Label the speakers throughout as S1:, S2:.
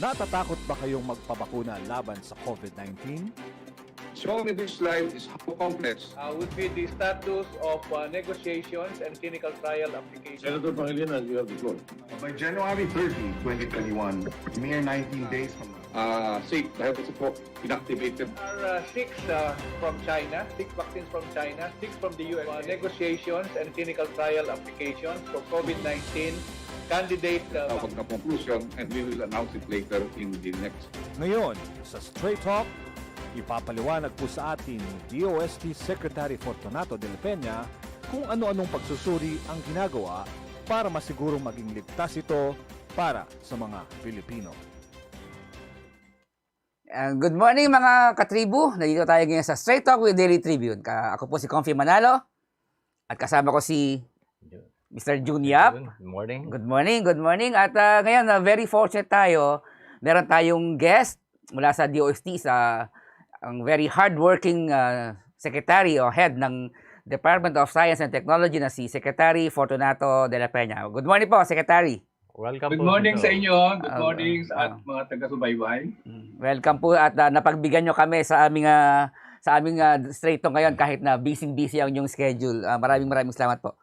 S1: Natatakot ba kayong magpabakuna laban sa COVID-19?
S2: Shown in this slide is how complex
S3: would be the status of negotiations and clinical trial applications.
S4: Senator Pangilinan, you have the floor.
S5: By January 30, 2021, mere 19 days from now.
S2: dahil kasi po inactivated.
S3: There are six from China, six vaccines from China, six from the US. Negotiations and clinical trial applications for COVID-19 candidate.
S2: Conclusion, and we will announce it later in the next.
S1: Ngayon, sa Straight Talk, ipapaliwanag po sa atin ni DOST Secretary Fortunato de Peña kung ano-anong pagsusuri ang ginagawa para masigurong maging ligtas ito para sa mga Pilipino.
S6: Good morning mga katribu. Nandito tayo ngayon sa Straight Talk with Daily Tribune. Ako po si Confi Manalo at kasama ko si Mr. June Yap.
S7: Good morning.
S6: Good morning, good morning. At ngayon, very fortunate tayo. Meron tayong guest mula sa DOST, ang very hardworking secretary o head ng Department of Science and Technology na si Secretary Fortunato de Peña. Good morning po, Secretary.
S7: Welcome
S3: Good
S7: po
S3: morning
S7: dito.
S3: sa inyo. Good morning at mga taga-subaybay.
S6: Welcome po at napagbigyan nyo kami sa aming Straight Talk ngayon kahit na busy ang yung schedule. Maraming salamat po.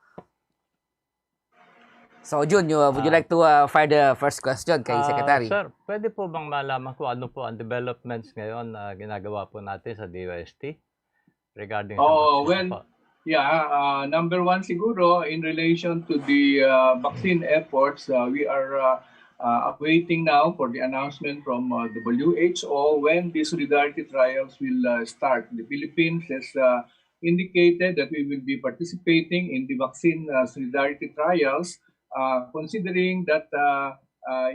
S6: So, Jun, would you like to fire the first question kay Secretary?
S7: Sir, pwede po bang malaman ko ano po ang developments ngayon na ginagawa po natin sa DOST regarding
S3: number one siguro in relation to the vaccine efforts, we are waiting now for the announcement from WHO when the solidarity trials will start. The Philippines has indicated that we will be participating in the vaccine solidarity trials. Considering that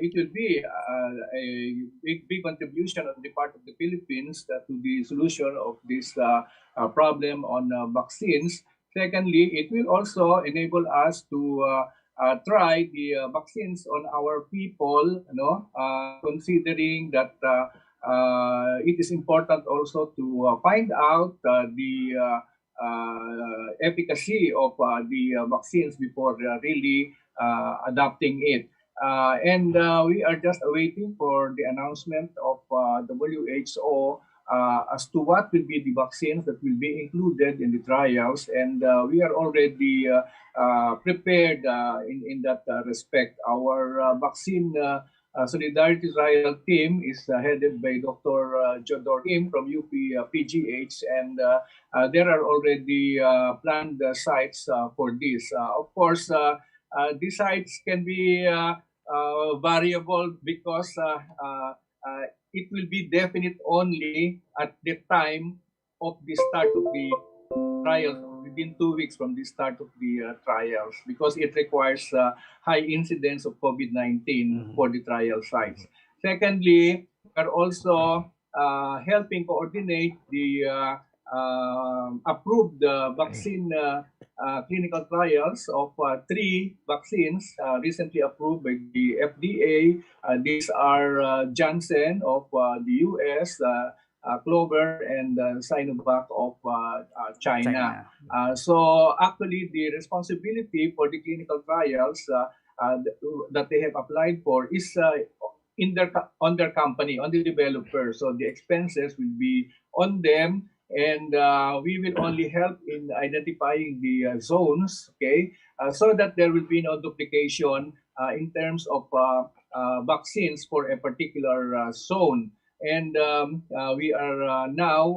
S3: it will be a big contribution on the part of the Philippines to the solution of this problem on vaccines. Secondly, it will also enable us to try the vaccines on our people, considering that it is important also to find out the efficacy of the vaccines before really adopting it. And we are just awaiting for the announcement of WHO as to what will be the vaccines that will be included in the trials. And we are already prepared in that respect. Our vaccine solidarity trial team is headed by Dr. Jodor Kim from UP PGH, and there are already planned sites for this. Of course, these sites can be variable because it will be definite only at the time of the start of the trials, within 2 weeks from the start of the trials, because it requires high incidence of COVID-19 for the trial sites. Secondly, we are also helping coordinate the approved vaccine clinical trials of 3 vaccines recently approved by the FDA. These are Janssen of the US, Clover, and Sinovac of China. So actually, the responsibility for the clinical trials that they have applied for is on their company, on the developer. So the expenses will be on them. And we will only help in identifying the zones, okay, so that there will be no duplication in terms of vaccines for a particular zone. And we are now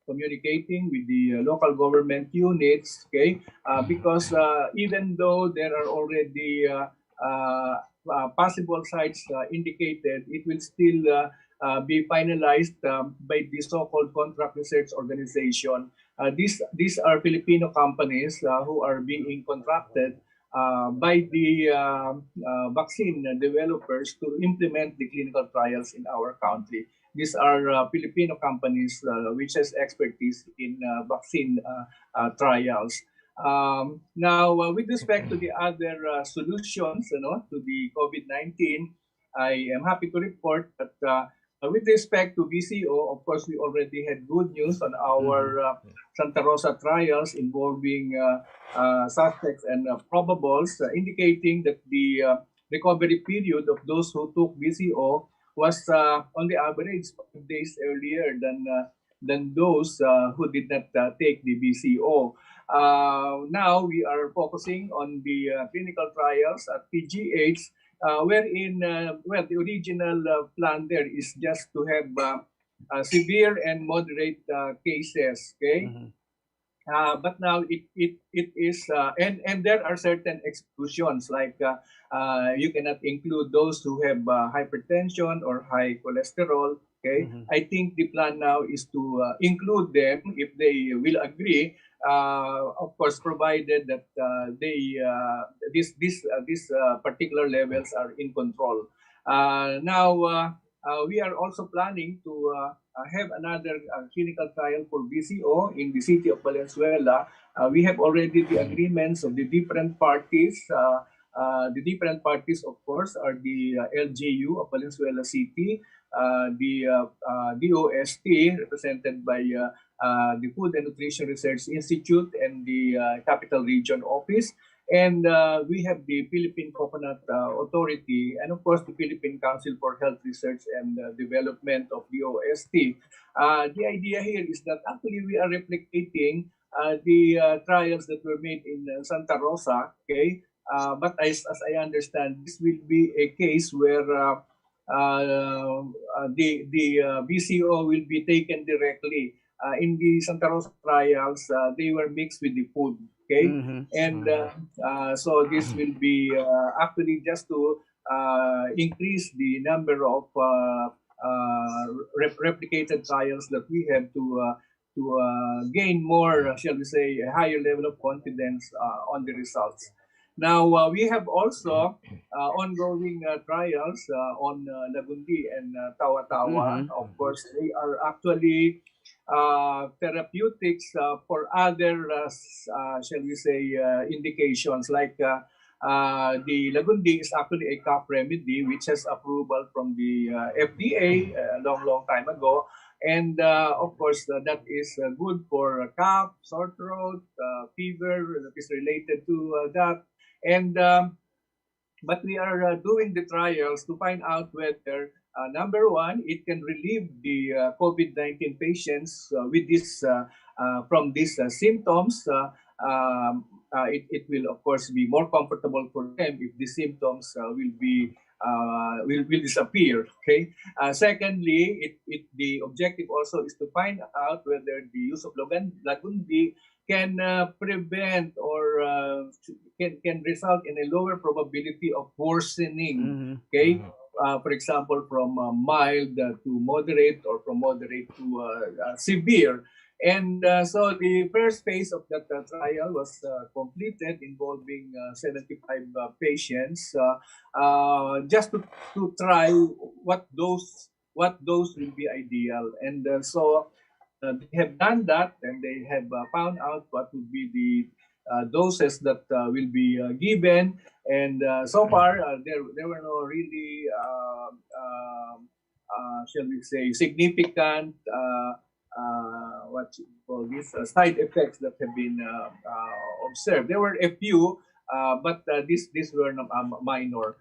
S3: communicating with the local government units, okay, because even though there are already possible sites indicated, it will still be finalized by the so-called contract research organization. These are Filipino companies who are being contracted by the vaccine developers to implement the clinical trials in our country. These are Filipino companies which has expertise in vaccine trials. Now, with respect to the other solutions, to the COVID-19, I am happy to report that with respect to VCO, of course, we already had good news on our Santa Rosa trials involving suspects and probables, indicating that the recovery period of those who took VCO was on the average 5 days earlier than those who did not take the BCO. Now we are focusing on the clinical trials at PGH, wherein well, the original plan there is just to have severe and moderate cases. Okay.
S6: Mhm.
S3: But now it is and there are certain exclusions like you cannot include those who have hypertension or high cholesterol. Okay,
S6: Mhm.
S3: I think the plan now is to include them if they will agree. Of course, provided that these particular levels are in control. Now we are also planning to have another clinical trial for BCO in the city of Valenzuela. We have already the agreements of the different parties. The different parties, of course, are the LGU of Valenzuela City, the DOST, represented by the Food and Nutrition Research Institute and the Capital Region Office. And we have the Philippine Coconut Authority, and of course the Philippine Council for Health Research and Development of the OST. The idea here is that actually we are replicating the trials that were made in Santa Rosa, okay? But as I understand, this will be a case where the BCO will be taken directly. In the Santa Rosa trials, they were mixed with the food, okay?
S6: Mhm.
S3: And so this will be actually just to increase the number of replicated trials that we have to gain more, shall we say, a higher level of confidence on the results. Now we have also ongoing trials on Lagundi and Tawa-Tawa.
S6: Mhm.
S3: Of course, they are actually therapeutics for other, shall we say, indications like the Lagundi is actually a cough remedy which has approval from the FDA a long time ago. And of course, that is good for cough, sore throat, fever that is related to that. And but we are doing the trials to find out whether number one, it can relieve the COVID-19 patients with this from these symptoms. It will of course be more comfortable for them if the symptoms will disappear. Okay. Secondly, the objective also is to find out whether the use of Lagundi can prevent or can result in a lower probability of worsening.
S6: Mhm.
S3: Okay, for example, from mild to moderate or from moderate to severe. And so the first phase of that trial was completed, involving 75 patients, just to try what dose will be ideal. And so they have done that, and they have found out what would be the doses that will be given. And so far, there were no really, shall we say, significant what you call this side effects that have been observed. There were a few, but these were minor.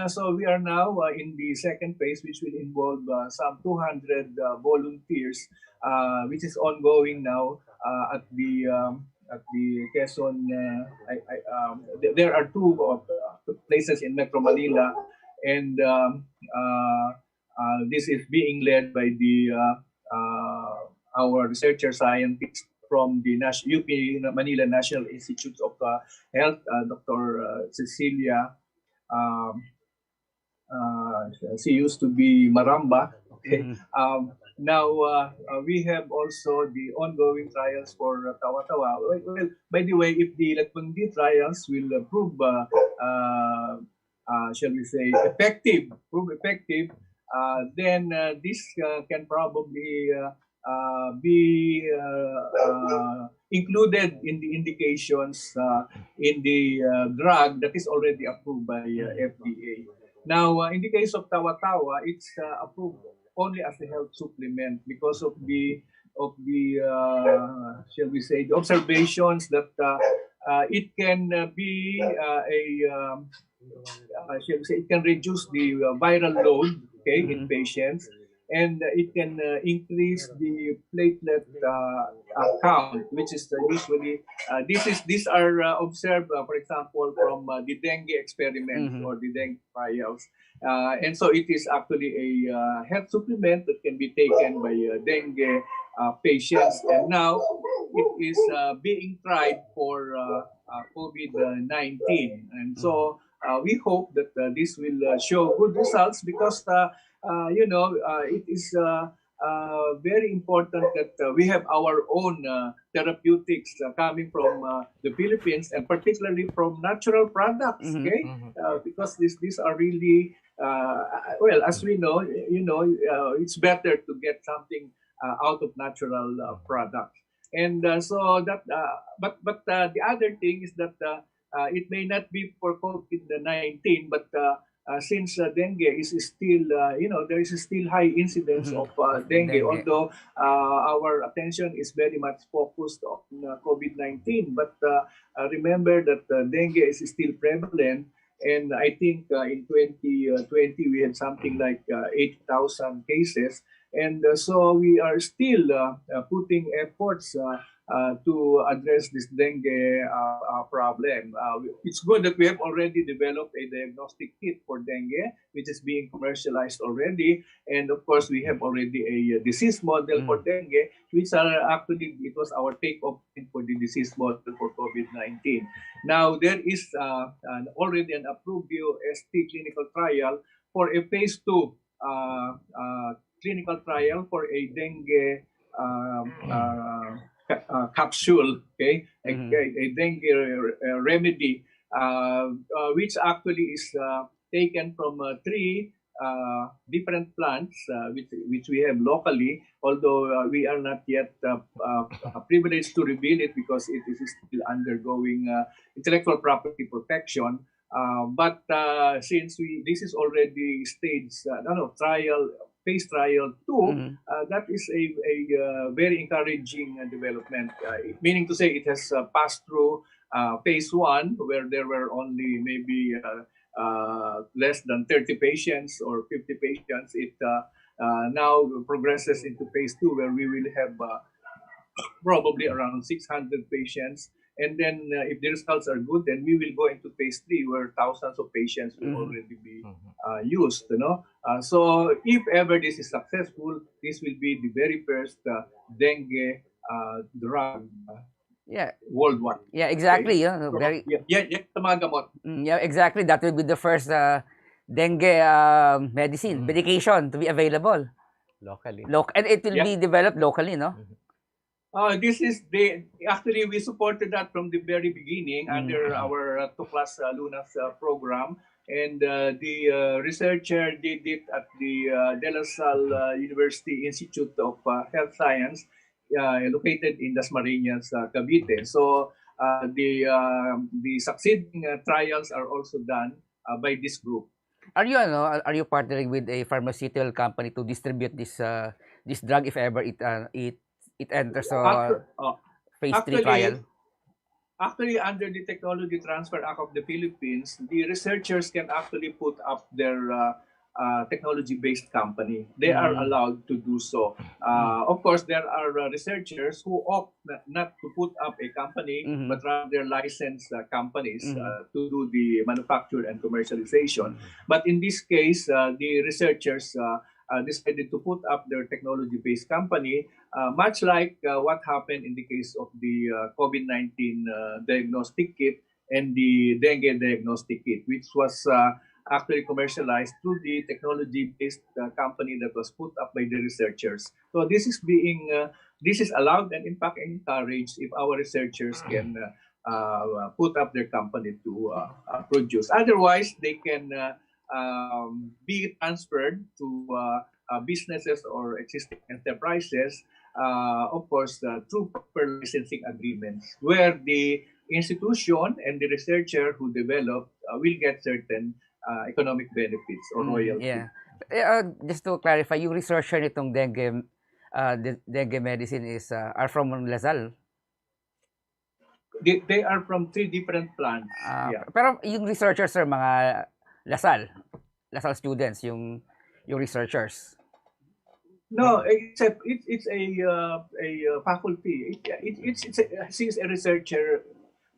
S3: So we are now in the second phase, which will involve some 200 volunteers, which is ongoing now at the Quezon. There are two places in Metro Manila, and this is being led by the our researcher scientists from the UP Manila National Institute of Health, Dr. Cecilia. Um, she used to be Maramba. Okay.
S6: Mhm.
S3: Now we have also the ongoing trials for Tawa-Tawa. Well, by the way, if the Latpundi trials will prove, shall we say, prove effective, then this can probably be included in the indications in the drug that is already approved by FDA. Now, in the case of Tawa-Tawa, it's approved only as a health supplement because of the shall we say, the observations that it can be shall we say, it can reduce the viral load okay, in patients, and it can increase the platelet count, which is usually these are observed, for example, from the dengue experiments or the dengue trials, and so it is actually a health supplement that can be taken by dengue patients, and now it is being tried for COVID-19, and so we hope that this will show good results because it is very important that we have our own therapeutics coming from the Philippines, and particularly from natural products. Okay, because these are really well, as we know, it's better to get something out of natural products. And so that, but the other thing is that it may not be for COVID-19, but since dengue is still, there is still high incidence of dengue, although our attention is very much focused on COVID-19. But remember that dengue is still prevalent. And I think in 2020, we had something like 8,000 cases. And so we are still putting efforts to address this dengue problem. It's good that we have already developed a diagnostic kit for dengue, which is being commercialized already. And of course, we have already a disease model for dengue, which actually, it was our take-off for the disease model for COVID-19. Now, there is already an approved DOST clinical trial for a phase 2 clinical trial for a dengue capsule, okay, a dengue remedy, which actually is taken from 3 different plants, which we have locally, although we are not yet privileged to reveal it because it is still undergoing intellectual property protection. But since this is already stage phase trial 2, that is a very encouraging development. Meaning to say, it has passed through phase 1, where there were only maybe less than 30 patients or 50 patients. It now progresses into phase 2, where we will have probably around 600 patients. And then if the results are good, then we will go into phase 3, where thousands of patients will already be used. So if ever this is successful, this will be the very first dengue drug worldwide.
S6: Yeah, exactly.
S3: Okay?
S6: Yeah, exactly. That will be the first dengue medicine, medication to be available
S7: Locally.
S6: and it will be developed locally, no?
S3: Actually, we supported that from the very beginning under our Tuklas Lunas program, and the researcher did it at the De La Salle University Institute of Health Science, located in Dasmariñas, Cavite. So the succeeding trials are also done by this group.
S6: Are you partnering with a pharmaceutical company to distribute this drug if ever it enters phase 3 trial?
S3: Actually, under the Technology Transfer Act of the Philippines, the researchers can actually put up their technology-based company. They are allowed to do so. Of course, there are researchers who opt not to put up a company, but rather license companies to do the manufacture and commercialization. But in this case, the researchers decided to put up their technology-based company, much like what happened in the case of the COVID-19 diagnostic kit and the dengue diagnostic kit, which was actually commercialized through the technology-based company that was put up by the researchers. So this is allowed and in fact encouraged if our researchers can put up their company to produce. Otherwise, they can be transferred to businesses or existing enterprises, of course, through proper licensing agreements, where the institution and the researcher who developed will get certain economic benefits or royalties.
S6: Just to clarify, yung researcher nitong dengue medicine are from Lasal?
S3: They are from 3 different plants.
S6: Pero yung researchers are mga Lasal students, yung Your researchers.
S3: No, it's a faculty. She's a researcher.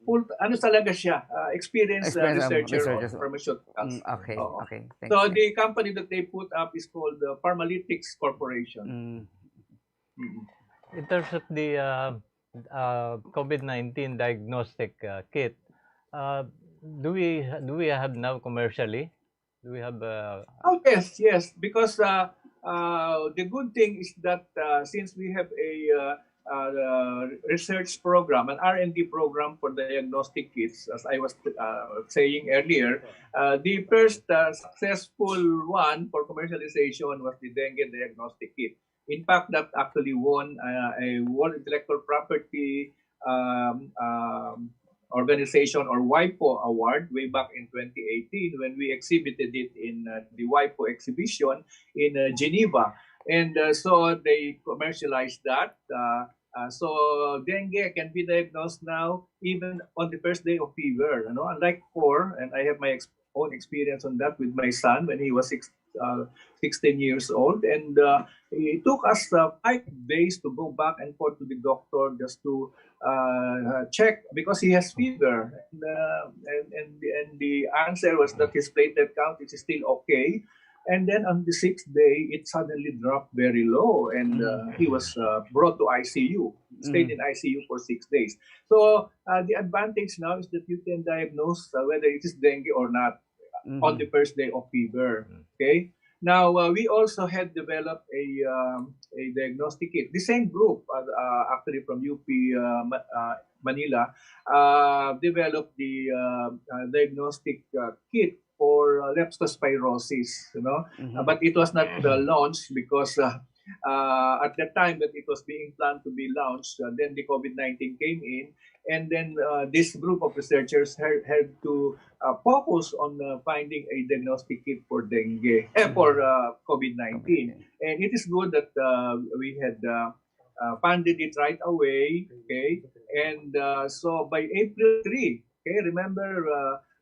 S3: Full, ano talaga siya? Experienced
S6: Experience
S3: researcher on
S6: researchers.
S3: pharmaceuticals.
S6: Okay,
S3: Oo.
S6: okay. Thanks.
S3: So the company that they put up is called Pharmalytics Corporation.
S6: Mm.
S3: Mm.
S7: In terms of the COVID-19 diagnostic kit, do we have now commercially? Do we have
S3: Oh yes, because the good thing is that since we have a research program, an R&D program for diagnostic kits, as I was saying earlier, the first successful one for commercialization was the dengue diagnostic kit. In fact, that actually won a World Intellectual Property organization or WIPO award way back in 2018 when we exhibited it in the WIPO exhibition in Geneva. And so they commercialized that. So dengue can be diagnosed now even on the first day of fever. You know, unlike before, and I have my own experience on that with my son when he was 16 years old. And it took us 5 days to go back and forth to the doctor just to check because he has fever. And the answer was that his platelet count is still okay. And then on the 6th day, it suddenly dropped very low, and he was brought to ICU, stayed in ICU for 6 days. So the advantage now is that you can diagnose whether it is dengue or not on the first day of fever. Okay. Now we also had developed a diagnostic kit. The same group, actually from UP Manila, developed the diagnostic kit for leptospirosis, you know, but it was not launched because at the time that it was being planned to be launched, then the COVID-19 came in, and then this group of researchers had to focus on finding a diagnostic kit for dengue, for COVID-19, and it is good that we had funded it right away, okay, and so by April 3, okay, remember.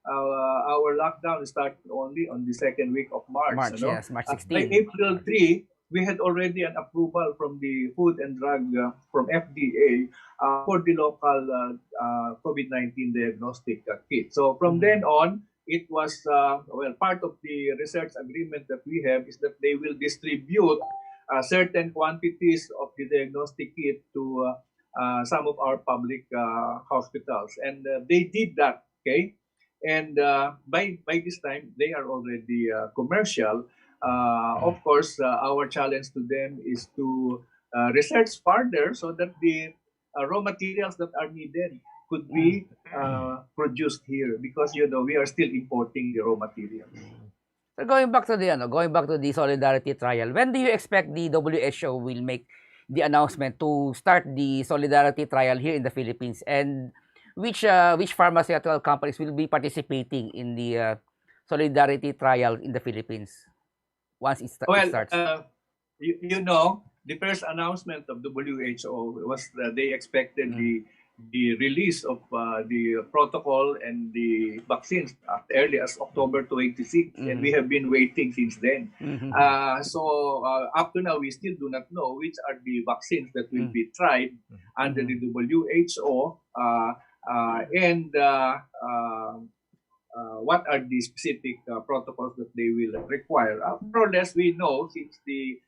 S3: Our lockdown started only on the second week of March.
S6: March,
S3: you know?
S6: yes, March
S3: By
S6: 16.
S3: April 3, we had already an approval from the Food and Drug, from FDA, for the local COVID-19 diagnostic kit. So from then on, it was, part of the research agreement that we have is that they will distribute certain quantities of the diagnostic kit to some of our public hospitals. And they did that, okay? And by this time, they are already commercial. Of course, our challenge to them is to research further so that the raw materials that are needed could be produced here because we are still importing the raw materials.
S6: So going back to the solidarity trial, when do you expect the WHO will make the announcement to start the solidarity trial here in the Philippines, and which pharmaceutical companies will be participating in the solidarity trial in the Philippines once it starts?
S3: The first announcement of WHO was that they expected the release of the protocol and the vaccines as early as October 26, and we have been waiting since then. So up to now, we still do not know which are the vaccines that will be tried under the WHO. And what are the specific protocols that they will require. More or less, we know since the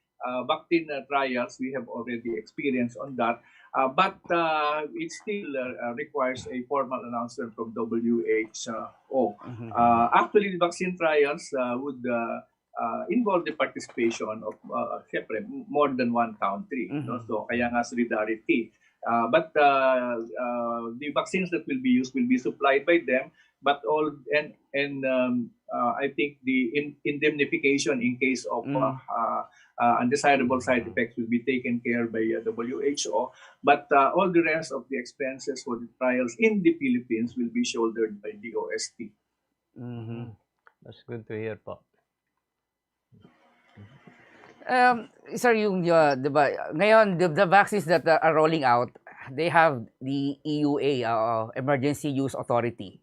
S3: vaccine trials, we have already experience on that. But it still requires a formal announcement from WHO. Actually, the vaccine trials would involve the participation of more than one country. So, kaya nga solidarity. But the vaccines that will be used will be supplied by them, but I think the indemnification in case of undesirable side effects will be taken care by WHO. But all the rest of the expenses for the trials in the Philippines will be shouldered by the OST.
S7: That's good to hear po.
S6: Sir, diba, ngayon, the vaccines that are rolling out, they have the EUA, Emergency Use Authority.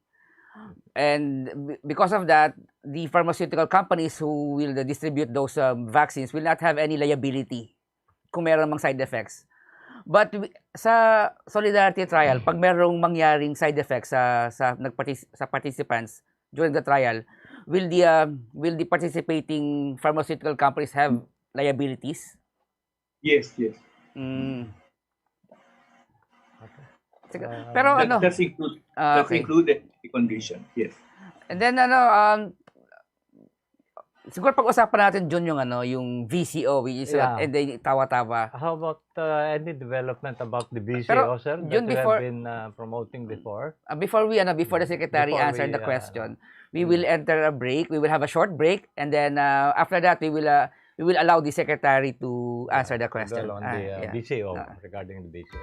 S6: And because of that, the pharmaceutical companies who will distribute those vaccines will not have any liability kung meron mang side effects. But sa solidarity trial, pag merong mangyaring side effects sa participants during the trial, will the participating pharmaceutical companies have liabilities?
S3: Yes, yes.
S6: Mm. Sige. Pero ano?
S3: That's
S6: Okay.
S3: included in the condition. Yes.
S6: And then siguro pag-usapan natin Jun yung VCO, which is
S7: Yeah.
S6: and then tawa-tawa.
S7: How about any development about the BCO,
S6: Pero,
S7: sir, that
S6: Jun,
S7: we
S6: before-
S7: have been promoting before?
S6: Before the secretary
S7: Before
S6: answer
S7: we,
S6: the question, we will enter a break. We will have a short break, and then after that we will allow the secretary to answer the question.
S7: Well, on the
S6: Yeah.
S7: BCO, regarding the BCO.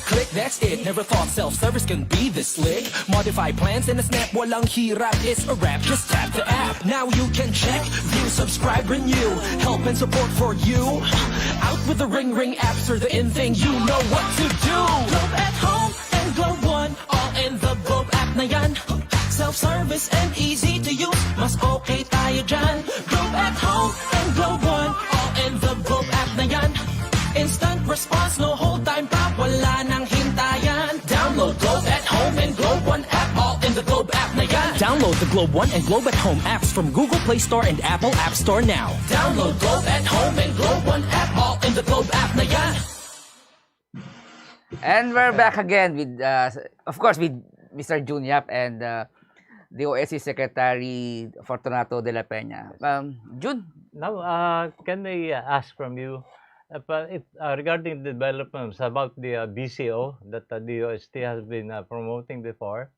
S4: Click, that's it. Never thought self-service can be this slick. Modify plans in a snap, walang hirap, it's a wrap. Just tap the app. Now you can check, view, subscribe, renew. Help and support for you. Out with the ring apps or the in thing, you know what to do. Globe at home and Globe One, all in the Globe app na yan. Self-service and easy to use, mas okay tayo dyan. Globe at home and Globe One, all in the Globe app na yan. Instant response, no hold time pa, wala nang hintayan. Download Globe at Home and Globe One app, all in the Globe app na yan. Download the Globe One and Globe at Home apps from Google Play Store and Apple App Store now. Download Globe at Home and Globe One app, all in the Globe app na yan.
S6: And we're back again with, of course, with Mr. Jun Yap and the OSC Secretary Fortunato de la Peña. Jun,
S7: Now, can I ask from you, regarding the developments about the BCO that the DOST has been promoting before,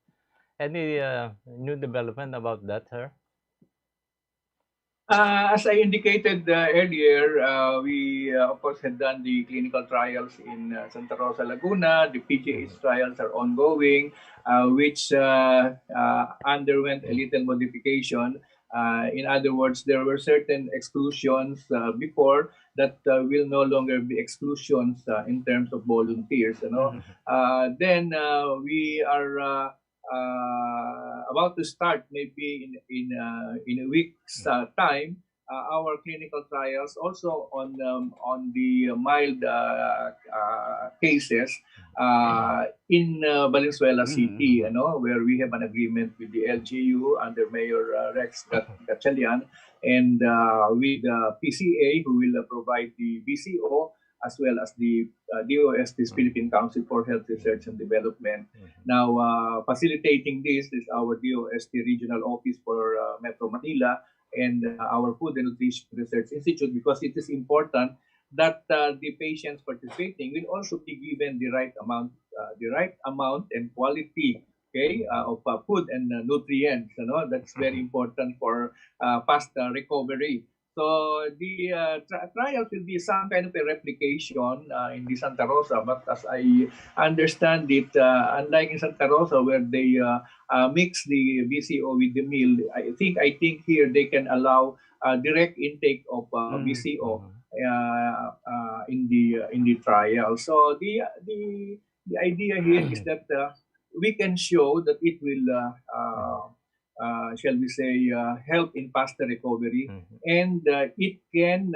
S7: any new development about that, sir?
S3: As I indicated earlier, we of course had done the clinical trials in Santa Rosa, Laguna. The PGH trials are ongoing, which underwent a little modification. In other words, there were certain exclusions before that will no longer be exclusions in terms of volunteers. Then we are about to start, maybe in a week's time, our clinical trials also on the mild cases in Valenzuela City, where we have an agreement with the LGU under Mayor Rex Gatchalian and with PCA, who will provide the BCO, as well as the DOST's Philippine Council for Health Research and Development. Now, facilitating this is our DOST Regional Office for Metro Manila and our Food and Nutrition Research Institute, because it is important that the patients participating will also be given the right amount and quality, of food and nutrients. That's very important for fast recovery. So the trials will be some kind of a replication in the Santa Rosa, but as I understand it, unlike in Santa Rosa where they mix the BCO with the meal, I think here they can allow direct intake of BCO in the trial. So the idea here is that we can show that it will shall we say, help in faster recovery, and it can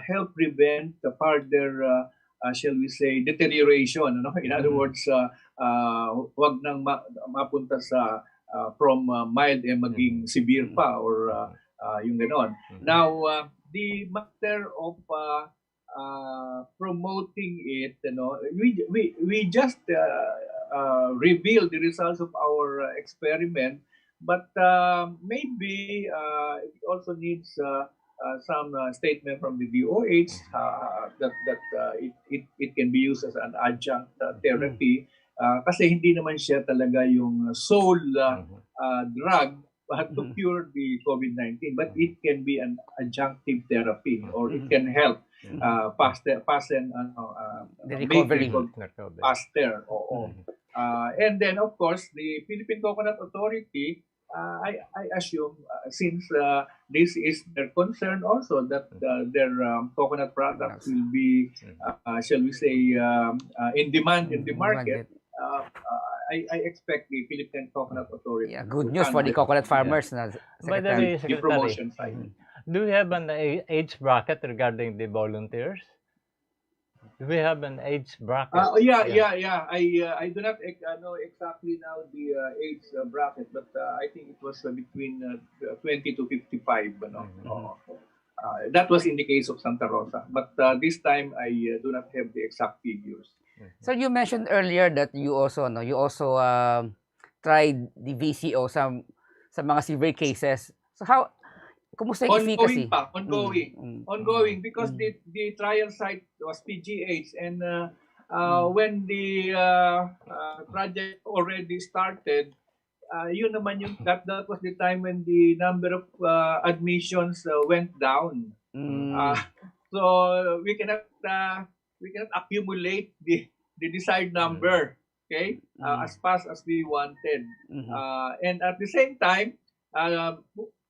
S3: help prevent the further, shall we say, deterioration. In other words, wag nang mapunta sa from mild maging severe pa, or yung ganon. Now, the matter of promoting it, we just reveal the results of our experiment. But maybe it also needs some statement from the DOH it can be used as an adjunct therapy kasi hindi naman siya talaga yung sole drug to cure the COVID-19, but it can be an adjunctive therapy or it can help
S6: The
S3: make
S6: recovery.
S3: faster. Oo. And then, of course, the Philippine Coconut Authority, I assume, since this is their concern also, that their coconut products will be, shall we say, in demand in the market, I expect the Philippine Coconut Authority
S6: Yeah, good
S3: to
S6: news for the
S3: handle
S6: coconut farmers. Na,
S7: By the
S6: Secretary.
S7: way,
S3: the
S7: Secretary,
S3: promotion side.
S7: do we have an age bracket regarding the volunteers? Do we have an age bracket?
S3: Yeah. I do not know exactly now the age bracket, but I think it was between 20 to 55. That was in the case of Santa Rosa, but this time I do not have the exact figures.
S6: So you mentioned earlier that you also tried the VCO sa mga severe cases. So kumusta yung efficacy?
S3: Ongoing because the trial site was PGH, and when the project already started, yun naman yung that was the time when the number of admissions went down. So we cannot accumulate the desired number, okay, as fast as we wanted. And at the same time,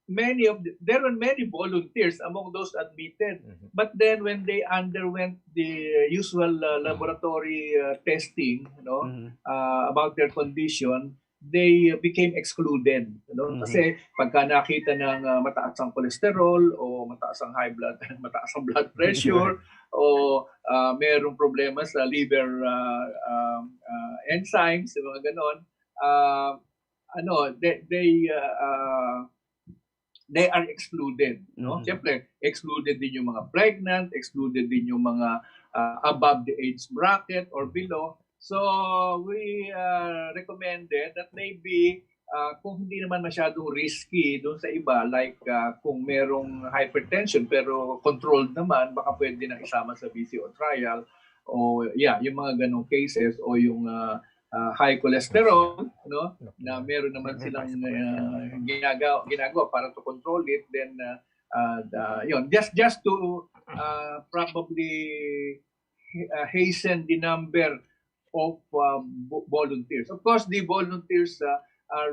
S3: there were many volunteers among those admitted, but then when they underwent the usual laboratory testing, about their condition, they became excluded, kasi pagka nakita ng mataas ang cholesterol o mataas ang mataas ang blood pressure o mayroong problema sa liver enzymes, mga ganon, they are excluded, Siyempre, excluded din yung mga pregnant, excluded din yung mga above the age bracket or below. So we recommended that maybe kung hindi naman masyadong risky doon sa iba, like kung merong hypertension pero controlled naman, baka pwede nang isama sa VCO trial, o yung mga ganong cases, o yung high cholesterol, na meron naman silang ginagawa para to control it, then just to probably hasten the number of volunteers. Of course, the volunteers are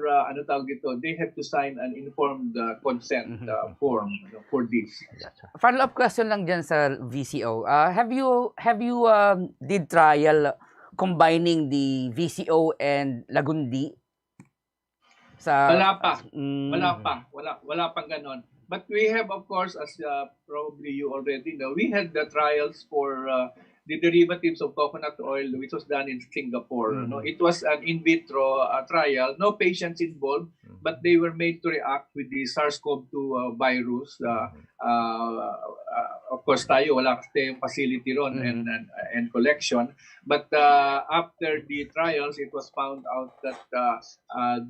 S3: they have to sign an informed consent form for this.
S6: Follow-up question lang dyan sa VCO. Have you did trial combining the VCO and Lagundi?
S3: Wala pang ganon. But we have, of course, as probably you already know, we had the trials for the derivatives of coconut oil, which was done in Singapore. It was an in vitro trial, no patients involved, but they were made to react with the SARS-CoV-2 virus. Of course, tayo wala kasi yung facility ron and collection. But after the trials, it was found out that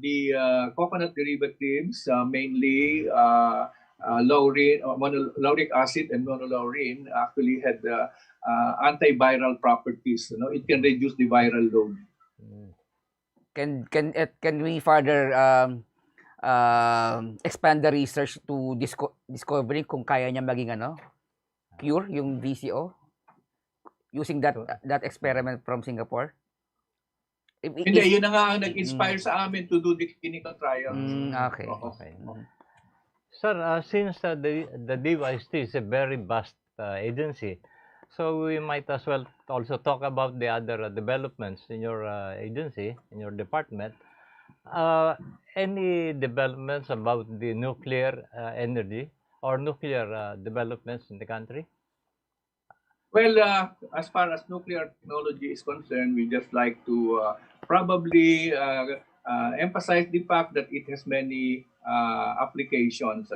S3: the coconut derivatives, mainly lauric acid and monolaurine, actually had antiviral properties. It can reduce the viral load.
S6: Can we further expand the research to discovering kung kaya niya maging cure yung VCO using that experiment from Singapore?
S3: Hindi, yun na nga ang nag-inspire sa amin to do the clinical trials.
S6: Okay.
S7: Sir, since the DOST is a very vast agency, so we might as well also talk about the other developments in your agency, in your department. Any developments about the nuclear energy or nuclear developments in the country?
S3: Well, as far as nuclear technology is concerned, we just like to probably emphasize the fact that it has many applications.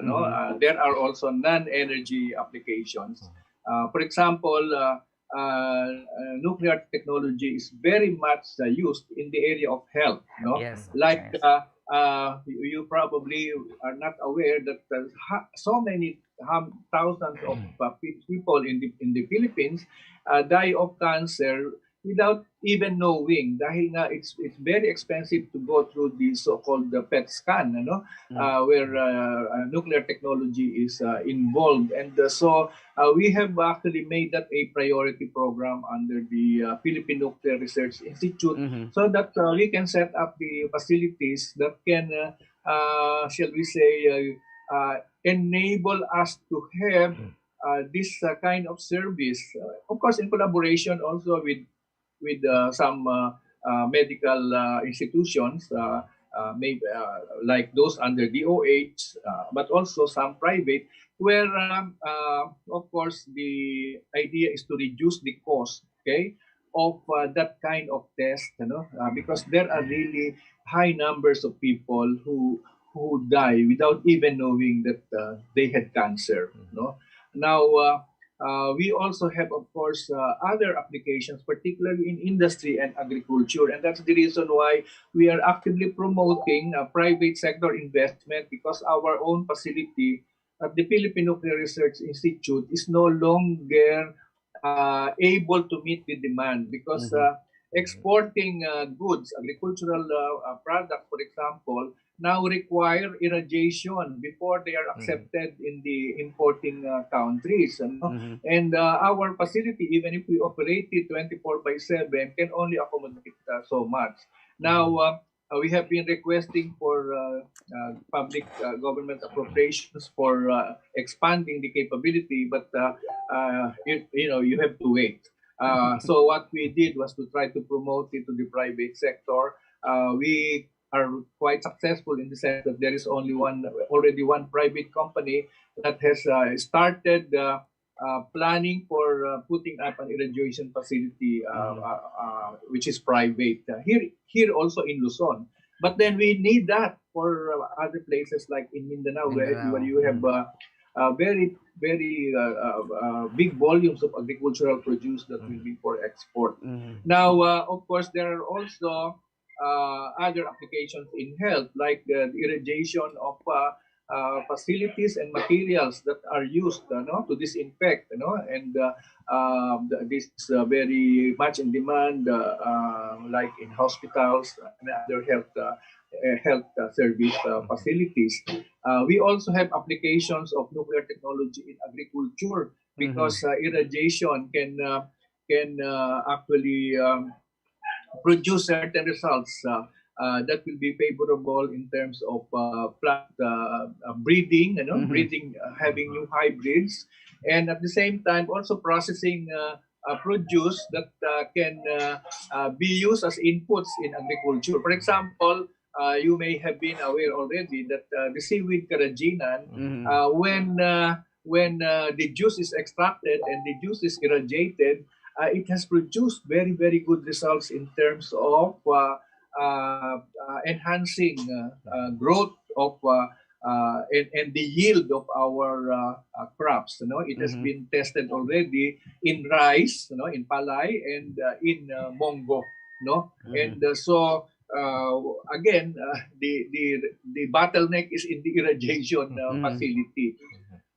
S3: There are also non-energy applications. For example, nuclear technology is very much used in the area of health.
S6: Yes,
S3: Like you probably are not aware that so many thousands of people in the Philippines die of cancer without even knowing dahil nga it's very expensive to go through the so-called PET scan, where nuclear technology is involved. And so we have actually made that a priority program under the Philippine Nuclear Research Institute, so that we can set up the facilities that can, shall we say, enable us to have this kind of service. Of course, in collaboration also with some medical institutions, maybe like those under DOH, but also some private, where of course the idea is to reduce the cost, okay, of that kind of test, because there are really high numbers of people who die without even knowing that they had cancer, no. Now, we also have, of course, other applications, particularly in industry and agriculture. And that's the reason why we are actively promoting private sector investment, because our own facility at the Philippine Nuclear Research Institute is no longer able to meet the demand, because exporting goods, agricultural products, for example, now require irradiation before they are accepted in the importing countries. And our facility, even if we operate it 24/7, can only accommodate so much. Now, we have been requesting for public government appropriations for expanding the capability, but you have to wait. So what we did was to try to promote it to the private sector. We are quite successful in the sense that there is already one private company that has started planning for putting up an irradiation facility, which is private here also in Luzon. But then we need that for other places like in Mindanao, where you have very big volumes of agricultural produce that will be for export. Now, of course, there are also other applications in health, like the irradiation of facilities and materials that are used to disinfect, and this is very much in demand, like in hospitals and other health service facilities. We also have applications of nuclear technology in agriculture, because irradiation can actually produce certain results that will be favorable in terms of plant breeding, breeding, having new hybrids, and at the same time also processing produce that can be used as inputs in agriculture. For example, you may have been aware already that the seaweed carrageenan, when the juice is extracted and the juice is irradiated, it has produced very, very good results in terms of enhancing growth of and the yield of our crops. It has been tested already in rice, in palay, and in mongo. And so again, the bottleneck is in the irradiation facility.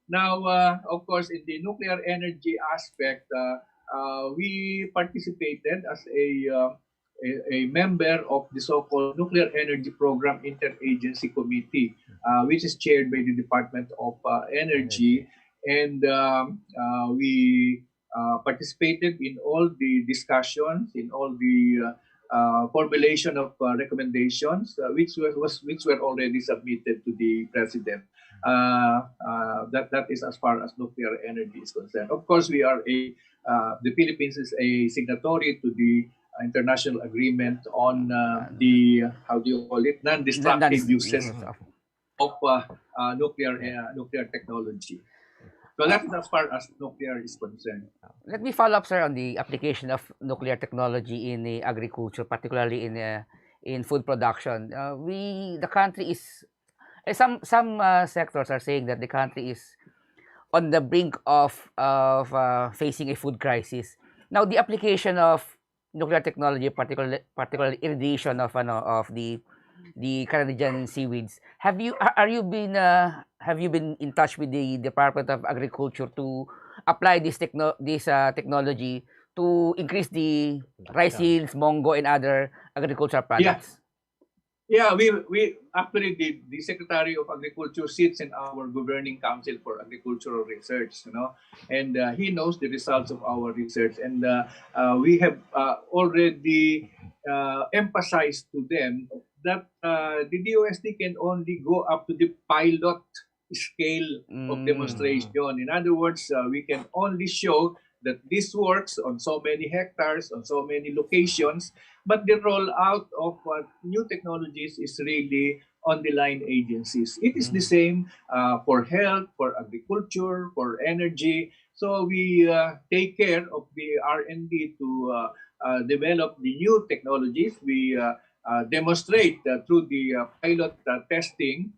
S3: Now, of course, in the nuclear energy aspect, we participated as a member of the so-called Nuclear Energy Program Interagency Committee, which is chaired by the Department of Energy, and we participated in all the discussions, in all the formulation of recommendations, which were already submitted to the President. That is as far as nuclear energy is concerned. Of course, we are the Philippines is a signatory to the international agreement on the, how do you call it, non-destructive uses of nuclear technology. So that is as far as nuclear is concerned.
S6: Let me follow up, sir, on the application of nuclear technology in agriculture, particularly in food production. The country is, some sectors are saying that the country is on the brink of facing a food crisis. Now, the application of nuclear technology, particularly irradiation of the the Canadian seaweeds. Have you been in touch with the Department of Agriculture to apply this technology to increase the rice yields, mongo, and other agricultural
S3: Yeah.
S6: products?
S3: Yeah, we actually the Secretary of Agriculture sits in our governing council for agricultural research, and he knows the results of our research, and we have already emphasized to them that the DOST can only go up to the pilot scale of demonstration. In other words, we can only show that this works on so many hectares, on so many locations, but the rollout of new technologies is really on the line agencies. It is the same for health, for agriculture, for energy. So we take care of the R&D to develop the new technologies. We demonstrate through the pilot testing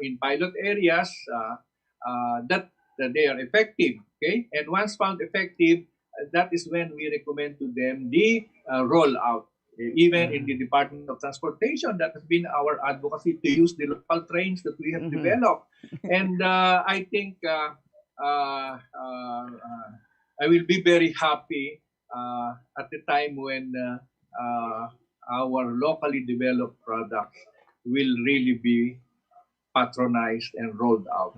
S3: in pilot areas that they are effective. Okay, and once found effective, that is when we recommend to them the rollout. Even in the Department of Transportation, that has been our advocacy to use the local trains that we have developed. And I think I will be very happy at the time when our locally developed products will really be patronized and rolled out.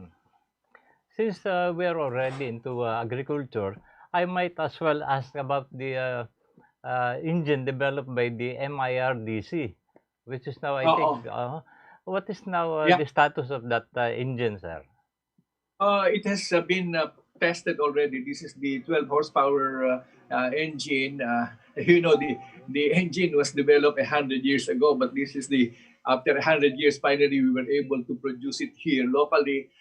S7: Since we are already into agriculture, I might as well ask about the engine developed by the MIRDC, which is now, I think, what is now
S3: Yeah.
S7: the status of that engine, sir?
S3: It has been tested already. This is the 12 horsepower engine. The engine was developed 100 years ago, but this is after 100 years, finally we were able to produce it here locally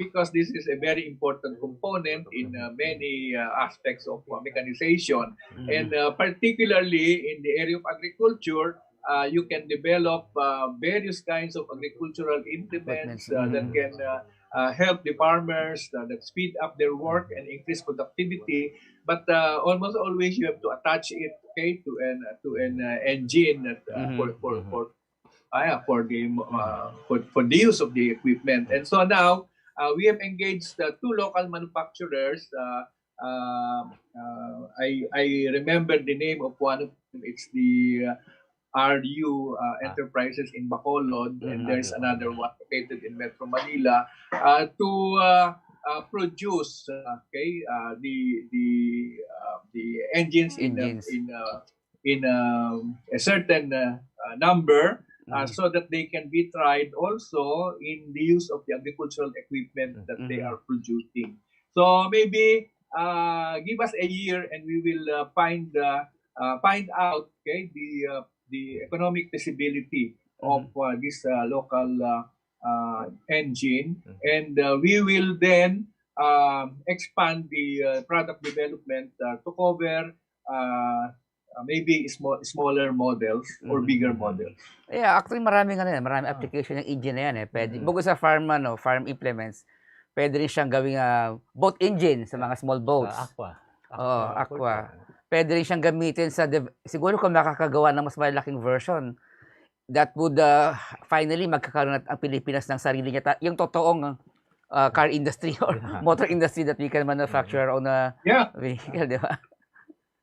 S3: because this is a very important component in many aspects of mechanization. And particularly in the area of agriculture, you can develop various kinds of agricultural implements that can help the farmers that speed up their work and increase productivity. But almost always you have to attach it, okay, to an engine that, for the use of the equipment. And so now we have engaged two local manufacturers. I remember the name of one of them. It's the RU Enterprises in Bacolod, and there's another one located in Metro Manila to produce the engines in a certain number so that they can be tried also in the use of the agricultural equipment that they are producing. So maybe give us a year and we will find out the economic feasibility of this local engine, and we will then expand the product development to cover maybe smaller models or bigger models.
S6: Yeah, actually maraming application ng engine na yan eh. Pwede, bukod sa farm implements, pwede rin siyang gawing boat engine sa mga small boats. Aqua. Pwede rin siyang gamitin siguro kung makakagawa ng mas malaking version, that would finally magkakaroon ang Pilipinas ng sarili niya, yung totoong car industry or motor industry that we can manufacture on a vehicle, di ba?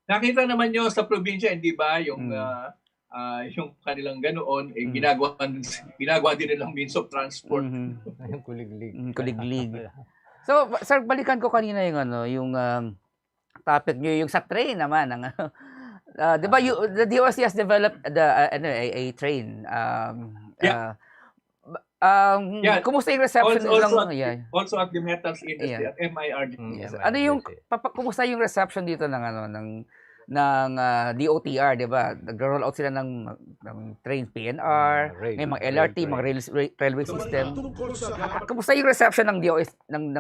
S3: Nakita naman nyo sa probinsya, hindi ba, yung kanilang ganoon, ginagawa din nilang means of transport.
S7: Yung kuliglig.
S6: Kuliglig. So, sir, balikan ko kanina yung topic nyo, yung sa train naman. Di ba, the DOST has developed a train. Kumusta yung reception
S3: also at the metals industry, at MIRD.
S6: Yes. Ano yung kumusta yung reception dito ng DOTR, 'di ba? Nag-roll out sila ng train PNR, may mga LRT, mga railway system. Kumusta yung reception ng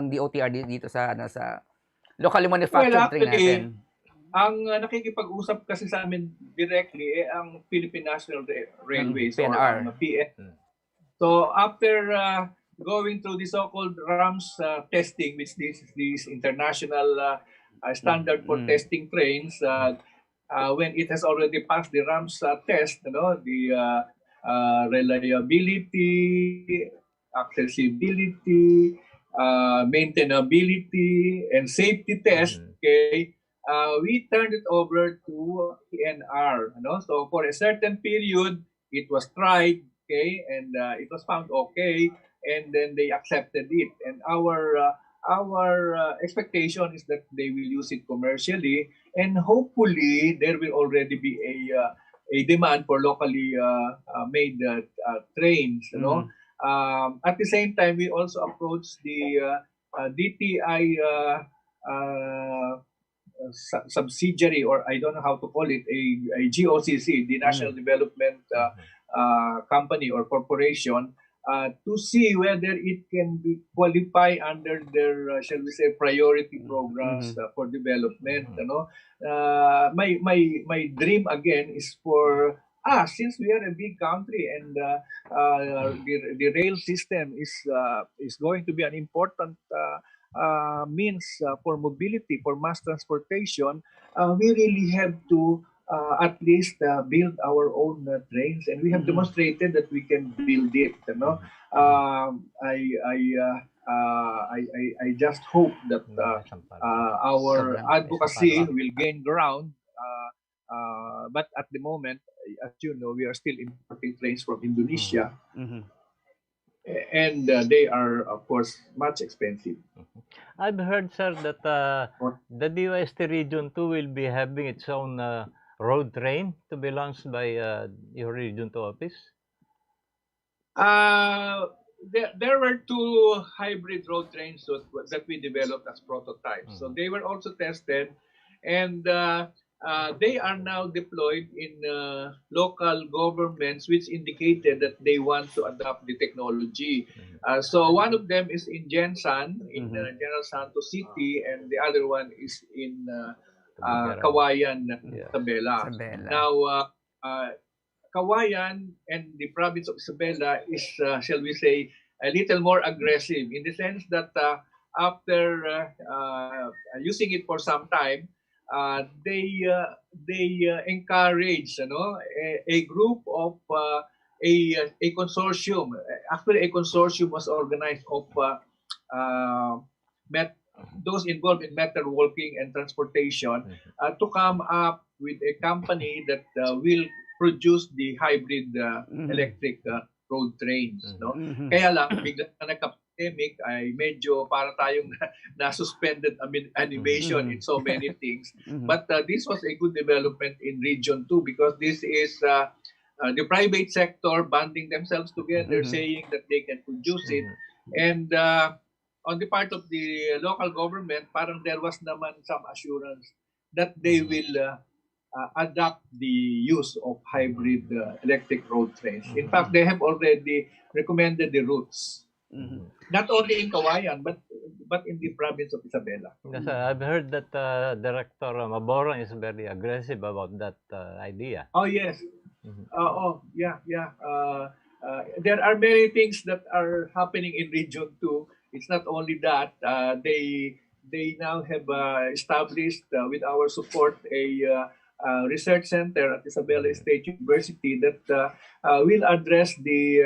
S6: DOTR dito sa locally manufactured train natin?
S3: Ang nakikipag-usap kasi sa amin directly ang Philippine National Railways
S6: PNR.
S3: or PN. So after going through the so-called RAMS testing, which this international standard for testing trains, when it has already passed the RAMS test, reliability, accessibility, maintainability, and safety test, okay, we turned it over to PNR. So for a certain period, it was tried, okay, and it was found okay, and then they accepted it. And our expectation is that they will use it commercially, and hopefully there will already be a demand for locally made trains. At the same time, we also approached the DTI subsidiary, or I don't know how to call it, a GOCC, the National Development Company or Corporation, to see whether it can be qualify under their, shall we say, priority programs for development. My dream again is for since we are a big country, and the rail system is going to be an important means for mobility, for mass transportation, we really have to at least build our own trains, and we have demonstrated that we can build it. I just hope that our advocacy will gain ground. But at the moment, as you know, we are still importing trains from Indonesia, and they are, of course, much expensive.
S7: I've heard, sir, that the DOST Region 2 will be having its own road train to be launched by your Region 2 office.
S3: There were two hybrid road trains that we developed as prototypes. So they were also tested, and they are now deployed in local governments, which indicated that they want to adopt the technology. So one of them is in Jensan, in General Santos City, and the other one is in Kawayan, Isabela. Now, Kawayan and the province of Isabela is, shall we say, a little more aggressive, in the sense that after using it for some time, they encourage a group of a consortium. Actually, a consortium was organized of those involved in metalworking and transportation to come up with a company that will produce the hybrid electric road trains. Kaya lang, bigla na nagka-pandemic, ay medyo para tayong na-suspended animation in so many things. But this was a good development in Region 2, because this is the private sector banding themselves together, saying that they can produce it. And on the part of the local government, parang there was naman some assurance that they will adopt the use of hybrid electric road trains. In fact, they have already recommended the routes, not only in Kawayan, but in the province of Isabela.
S7: Yes, I've heard that Director Maborang is very aggressive about that idea.
S3: Oh, yes. Yeah. There are many things that are happening in Region 2. It's not only that. They now have established, with our support, a research center at Isabela State University that will address the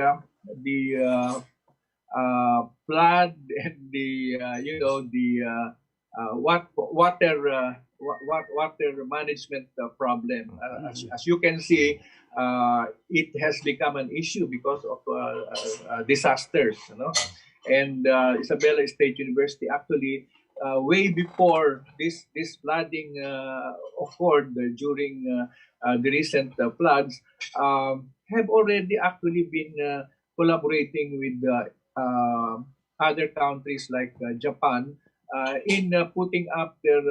S3: flood and the water management problem. As you can see, it has become an issue because of disasters. And Isabela State University actually, way before this flooding occurred during the recent floods, have already actually been collaborating with other countries like Japan in putting up their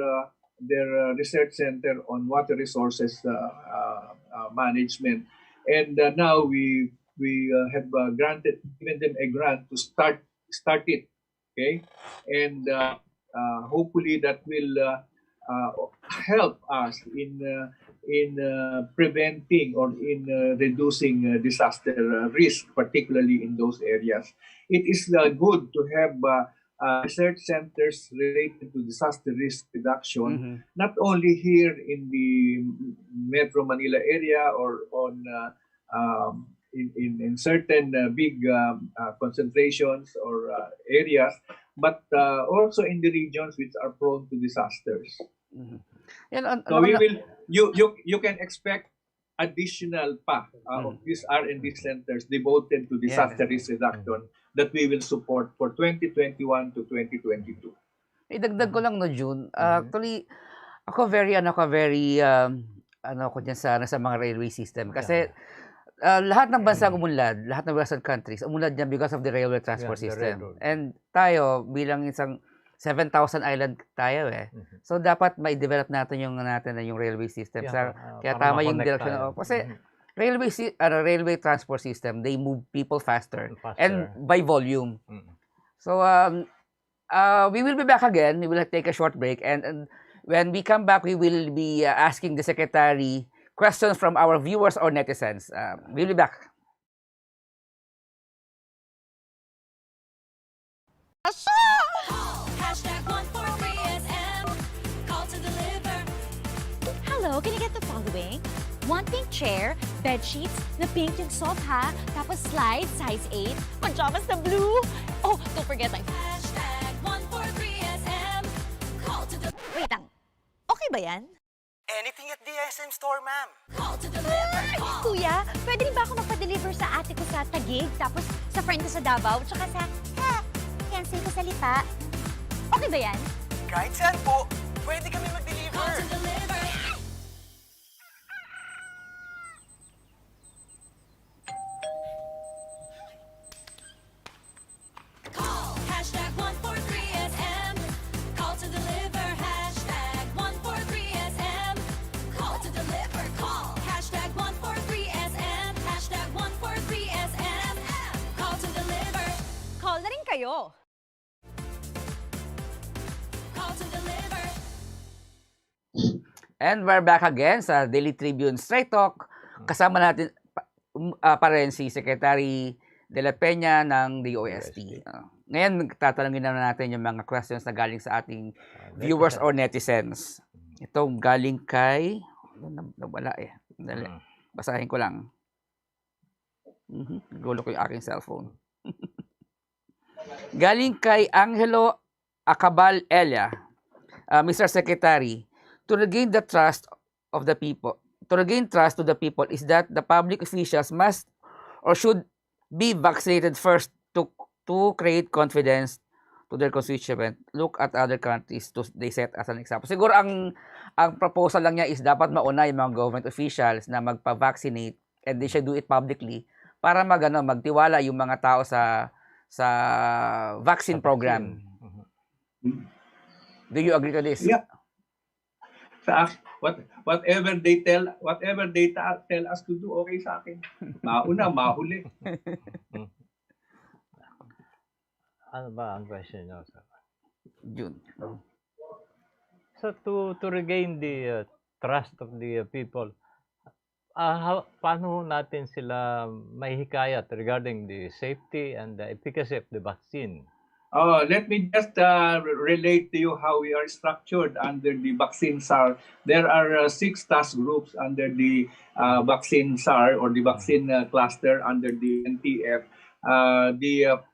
S3: research center on water resources management. And now we have given them a grant to start it. Okay, and hopefully that will help us in preventing or in reducing disaster risk, particularly in those areas. It is good to have research centers related to disaster risk reduction, not only here in the Metro Manila area or on in certain big concentrations or areas, but also in the regions which are prone to disasters.
S6: Mhm. Yan,
S3: So we will you can expect additional pa of these R&D centers devoted to disaster risk reduction that we will support for 2021 to 2022.
S6: idagdag ko lang no June. Actually, ako very ano ko diyan sa mga railway system kasi lahat ng bansa umunlad, lahat ng Western countries umunlad diyan because of the railway transport
S7: the
S6: system.
S7: railroad.
S6: And tayo bilang isang 7,000 island tayo So dapat mai-develop natin yung railway system. Kaya
S7: para
S6: tama yung
S7: ma-connect
S6: direction.
S7: tayo.
S6: Kasi railway transport system, they move people faster
S7: Faster.
S6: and by volume. So we will be back again. We will take a short break and when we come back, we will be asking the secretary questions from our viewers or netizens. We'll be back.
S8: #143SM. Call to deliver. Hello, can you get the following? One pink chair, bed sheets, na pink yung sofa, tapos slide, size 8, pajamas na blue. Oh, don't forget my #143SM. Call to deliver. Wait lang. Okay ba yan?
S9: Anything at the SM store, ma'am.
S8: Call to deliver. Kuya, pwede rin ba ako magpa-deliver sa ate ko sa Taguig, tapos sa friend ko sa Davao, tsaka sa, cancel ko sa Lipa? Okay ba yan?
S9: Kahit saan po, pwede kami mag-deliver.
S8: Call to deliver. Call #143SM. Call to deliver. #143SM. Call to deliver. Call #143SM. #143SM. Call to deliver. Call na rin kayo. Call to deliver.
S6: And we're back again sa Daily Tribune Straight Talk. Kasama natin pa rin si Secretary de la Peña ng DOST. Ngayon, tatanungin na natin yung mga questions na galing sa ating viewers or netizens. Ito galing kay... Nawala Dali. Basahin ko lang. Gulo ko yung aking cellphone. Galing kay Angelo Acabal Elia. Mr. Secretary, to regain the trust of the people, is that the public officials must or should be vaccinated first to create confidence to their constituent. Look at other countries they set as an example. Siguro ang proposal lang niya is dapat mauna yung mga government officials na magpa-vaccinate and they should do it publicly para magtiwala yung mga tao sa vaccine program. Do you agree to this?
S3: Yeah. Whatever they tell us to do, okay sa akin. Mauna, mahuli.
S7: Ano ba ang question nyo, sir?
S6: June.
S7: So to regain the trust of the people, paano natin sila mahihikayat regarding the safety and the efficacy of the vaccine?
S3: Let me just relate to you how we are structured under the vaccine SAR. There are 6 task groups under the vaccine SAR or the vaccine cluster under the NTF.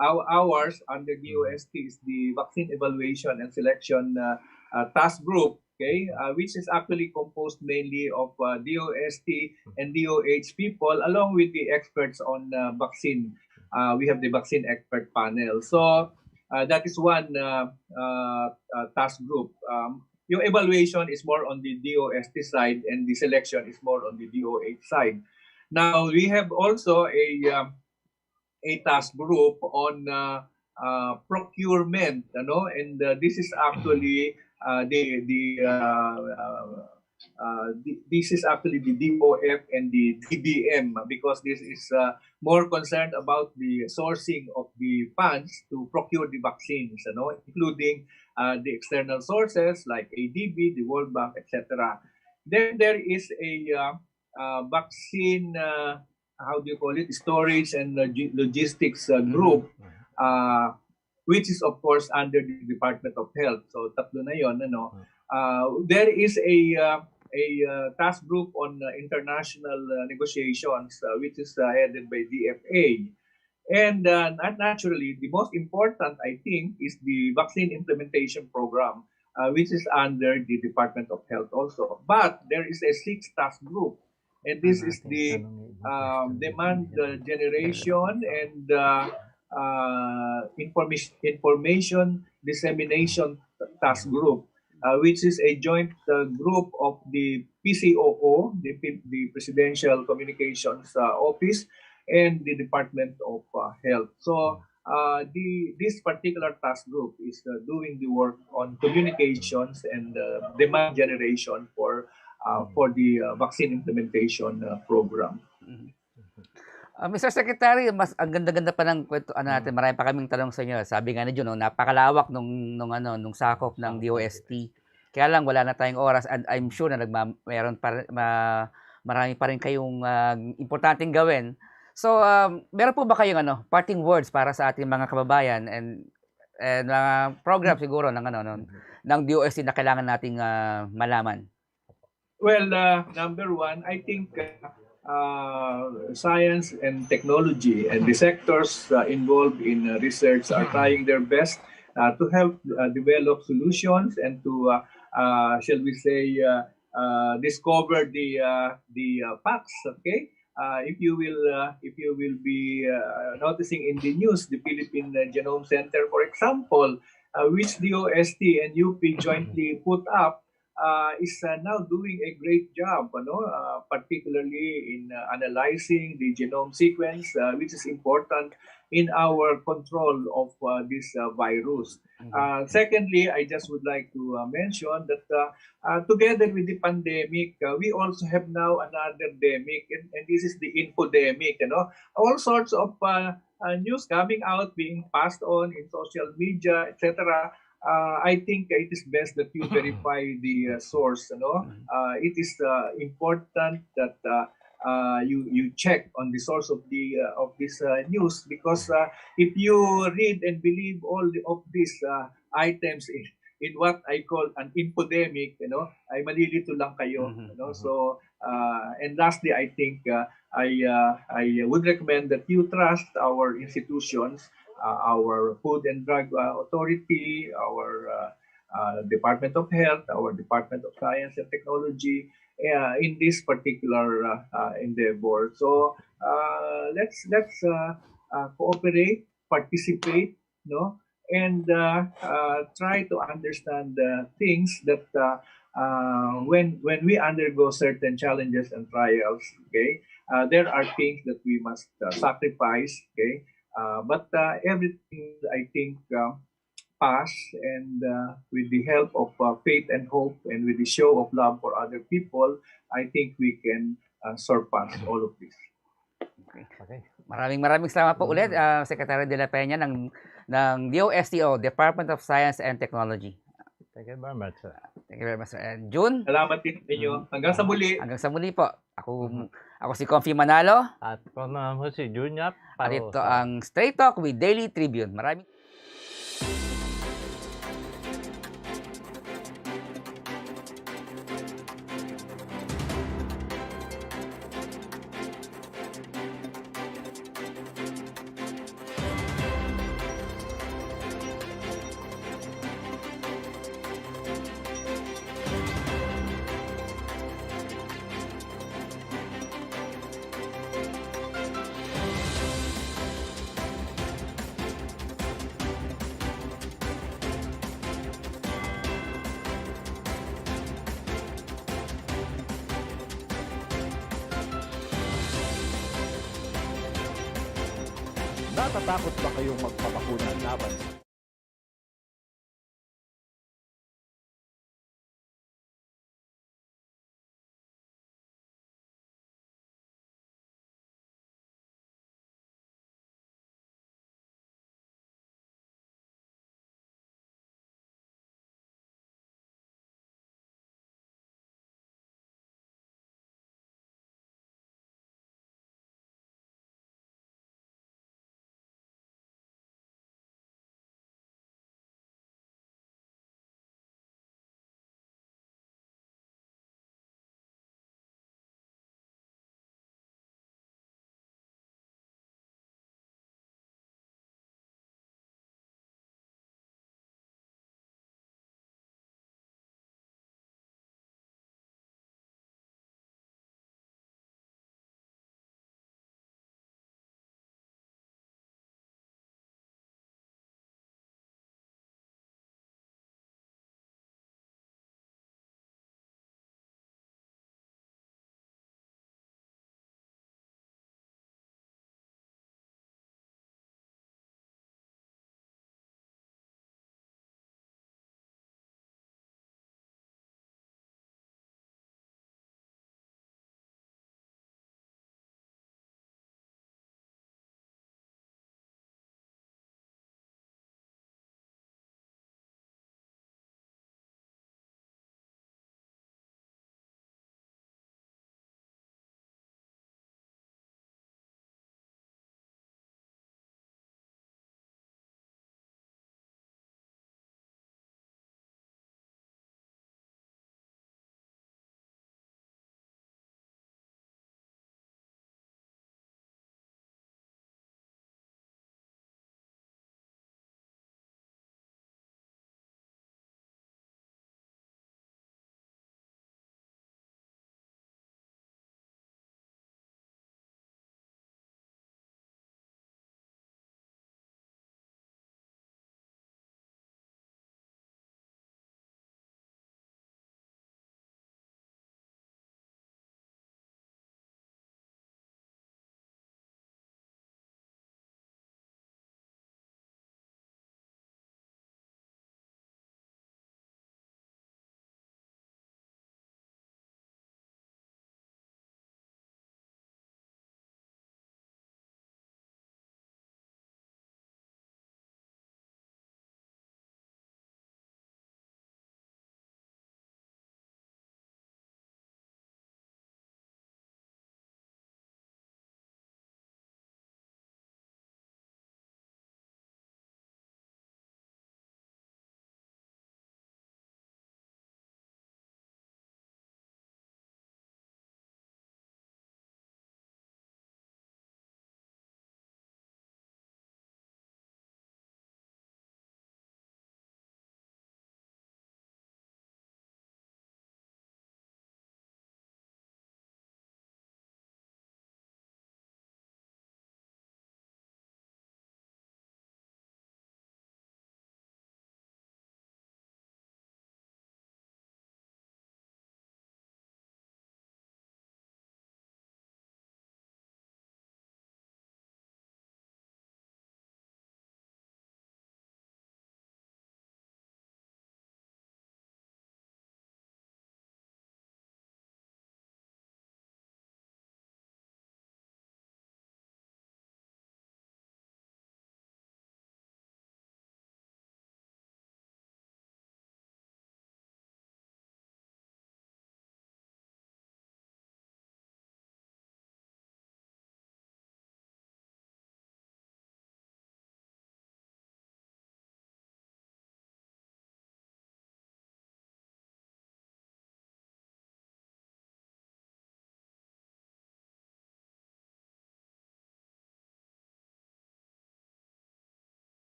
S3: Ours under the OST is the vaccine evaluation and selection task group, okay, which is actually composed mainly of DOST and DOH people along with the experts on vaccine. We have the vaccine expert panel. So that is one task group. Yung evaluation is more on the DOST side and the selection is more on the DOH side. Now, we have also a task group on procurement, and this is actually this is actually the DOF and the DBM because this is more concerned about the sourcing of the funds to procure the vaccines, including the external sources like ADB, the World Bank, etc. Then there is a vaccine, how do you call it, storage and logistics group, which is of course under the Department of Health. So tatlo na yon, There is a task group on international negotiations, which is headed by DFA. And naturally, the most important, I think, is the vaccine implementation program, which is under the Department of Health also. But there is a sixth task group, and this is the demand generation and information dissemination task group, which is a joint group of the PCOO, the Presidential Communications Office, and the Department of Health. So this particular task group is doing the work on communications and demand generation for the vaccine implementation program.
S6: Mr. Secretary, mas ang ganda-ganda pa ng kwentuhan natin. Marami pa kaming tanong sa inyo. Sabi nga ni Jun, napakalawak nung sakop ng DOST. Kaya lang wala na tayong oras, and I'm sure na marami pa rin kayong importanteng gawin. So, meron po ba kayong parting words para sa ating mga kababayan and program siguro ng DOST na kailangan nating malaman?
S3: Well, number one, I think science and technology and the sectors involved in research are trying their best to help develop solutions and to, shall we say, discover the facts. Okay, if you will be noticing in the news, the Philippine Genome Center, for example, which DOST and UP jointly put up, is now doing a great job, particularly in analyzing the genome sequence, which is important in our control of this virus. Secondly, I just would like to mention that together with the pandemic, we also have now another demic, and this is the infodemic. All sorts of news coming out, being passed on in social media, etc. I think it is best that you verify the source. It is important that you check on the source of this news, because if you read and believe all of these items in what I call an infodemic, ay malilito lang kayo. So and lastly, I think I would recommend that you trust our institutions, our Food and Drug Authority, our Department of Health, our Department of Science and Technology, in this particular endeavor. So let's cooperate, participate, and try to understand things that when we undergo certain challenges and trials. Okay, there are things that we must sacrifice. Okay. But everything, I think, pass, and with the help of faith and hope, and with the show of love for other people, I think we can surpass all of this.
S6: Okay. Maraming salamat po ulit, Secretary de la Peña ng DOSTO, Department of Science and Technology.
S7: Thank you very much, sir.
S6: Thank you very much, sir. And June,
S3: Salamat din sa inyo. Hanggang sa muli.
S6: hanggang sa muli po. Ako si Confi Manalo,
S7: At kung naman po si Junior,
S6: at ito ang Straight Talk with Daily Tribune. Maraming
S1: Natatakot ba kayong magpabakuna laban